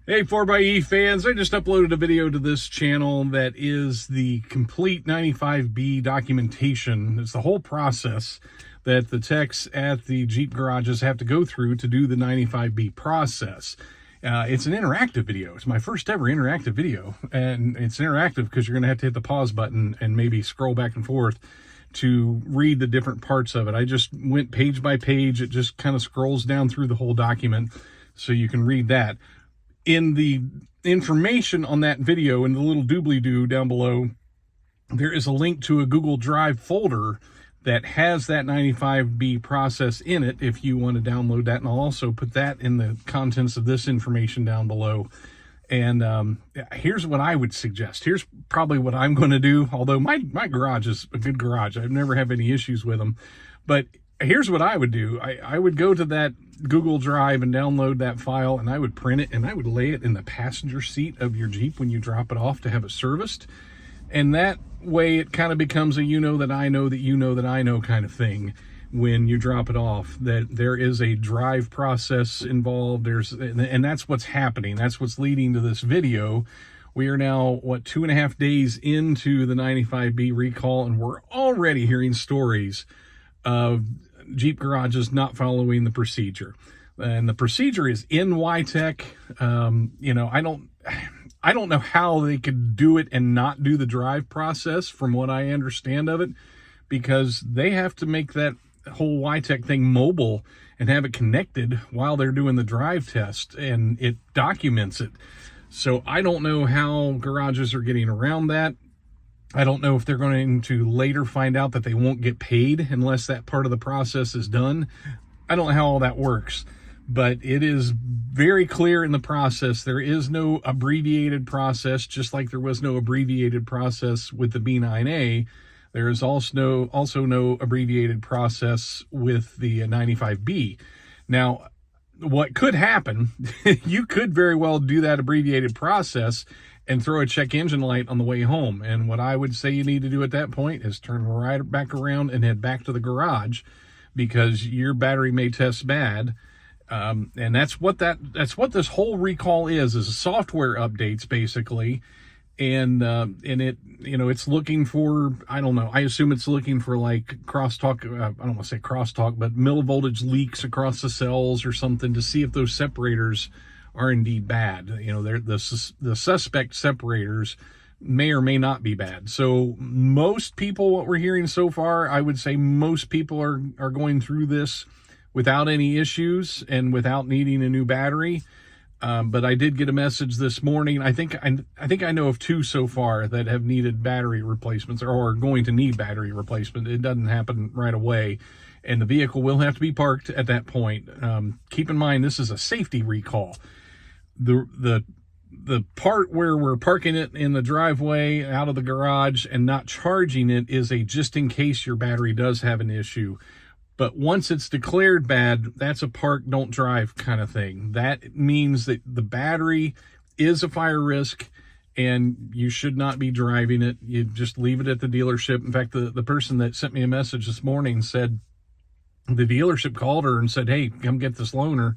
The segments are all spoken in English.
Hey 4xe fans, I just uploaded a video to this channel that is the complete 95B documentation. It's the whole process that the techs at the Jeep garages have to go through to do the 95B process. It's an interactive video. It's my first ever interactive video, and it's interactive because you're going to have to hit the pause button and maybe scroll back and forth to read the different parts of it. I just went page by page. It just kind of scrolls down through the whole document so you can read that. In the information on that video, in the little doobly-doo down below, there is a link to a Google Drive folder that has that 95B process in it if you want to download that. And I'll also put that in the contents of this information down below. And here's what I would suggest. Here's probably what I'm going to do, although my garage is a good garage. I've never had any issues with them. But here's what I would do. I would go to that Google Drive and download that file, and I would print it, and I would lay it in the passenger seat of your Jeep when you drop it off to have it serviced. And that way it kind of becomes a you know that I know that you know that I know kind of thing when you drop it off, that there is a drive process involved. And that's what's happening. That's what's leading to this video. We are now, 2.5 days into the 95B recall, and we're already hearing stories of Jeep garages not following the procedure. And the procedure is in YTech. I don't know how they could do it and not do the drive process from what I understand of it, because they have to make that whole YTech thing mobile and have it connected while they're doing the drive test, and it documents it. So I don't know how garages are getting around that. I don't know if they're going to later find out that they won't get paid unless that part of the process is done. I don't know how all that works, but it is very clear in the process. There is no abbreviated process, just like there was no abbreviated process with the B9A. There is also no abbreviated process with the 95B. Now, what could happen, you could very well do that abbreviated process and throw a check engine light on the way home. And what I would say you need to do at that point is turn right back around and head back to the garage, because your battery may test bad. And that's what this whole recall is software updates, basically. And it, it's looking for, I don't know, I assume it's looking for like crosstalk, I don't want to say crosstalk, but millivoltage leaks across the cells or something to see if those separators are indeed bad. They're the suspect separators may or may not be bad. So most people, what we're hearing so far, I would say most people are going through this without any issues and without needing a new battery. But I did get a message this morning. I think I know of 2 so far that have needed battery replacements or are going to need battery replacement. It doesn't happen right away, and the vehicle will have to be parked at that point. Keep in mind, this is a safety recall. The part where we're parking it in the driveway out of the garage and not charging it is a just in case your battery does have an issue. But once it's declared bad, that's a park, don't drive kind of thing. That means that the battery is a fire risk and you should not be driving it. You just leave it at the dealership. In fact, the person that sent me a message this morning said the dealership called her and said, hey, come get this loaner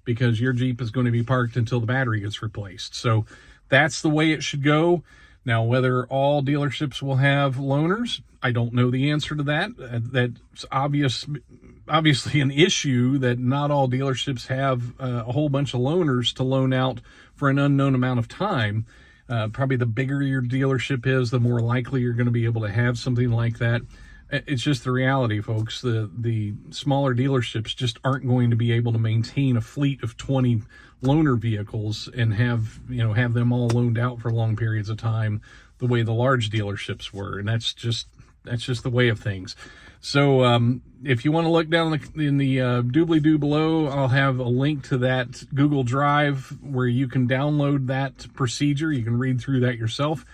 because your Jeep is going to be parked until the battery gets replaced. So that's the way it should go. Now, whether all dealerships will have loaners, I don't know the answer to that. That's obviously an issue that not all dealerships have a whole bunch of loaners to loan out for an unknown amount of time. Probably the bigger your dealership is, the more likely you're going to be able to have something like that. It's just the reality, folks. The smaller dealerships just aren't going to be able to maintain a fleet of 20 loaner vehicles and have them all loaned out for long periods of time the way the large dealerships were. And that's just the way of things. So if you want to look down in the doobly-doo below, I'll have a link to that Google Drive where you can download that procedure. You can read through that yourself.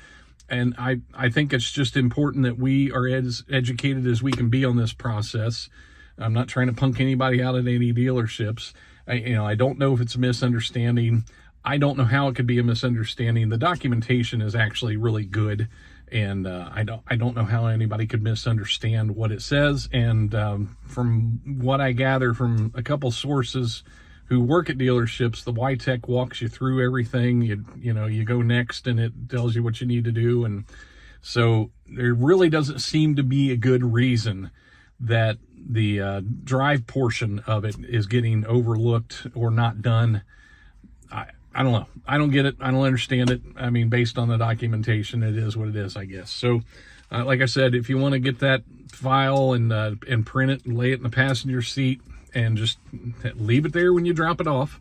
And I think it's just important that we are as educated as we can be on this process. I'm not trying to punk anybody out at any dealerships. I don't know if it's a misunderstanding. I don't know how it could be a misunderstanding. The documentation is actually really good, and I don't know how anybody could misunderstand what it says. And from what I gather from a couple sources who work at dealerships, the YTech walks you through everything. You go next and it tells you what you need to do. And so there really doesn't seem to be a good reason that the drive portion of it is getting overlooked or not done. I don't know. I don't get it. I don't understand it. I mean, based on the documentation, it is what it is, I guess. So, like I said, if you want to get that file and print it and lay it in the passenger seat and just leave it there when you drop it off,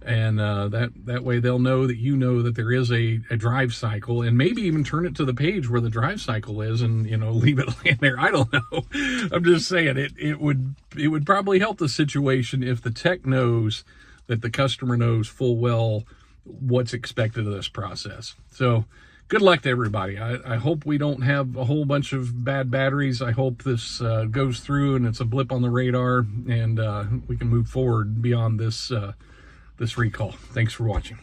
and that way they'll know that you know that there is a drive cycle, and maybe even turn it to the page where the drive cycle is, and leave it laying there. I don't know. I'm just saying it would probably help the situation if the tech knows that the customer knows full well what's expected of this process. So good luck to everybody. I hope we don't have a whole bunch of bad batteries. I hope this goes through and it's a blip on the radar, and we can move forward beyond this recall. Thanks for watching.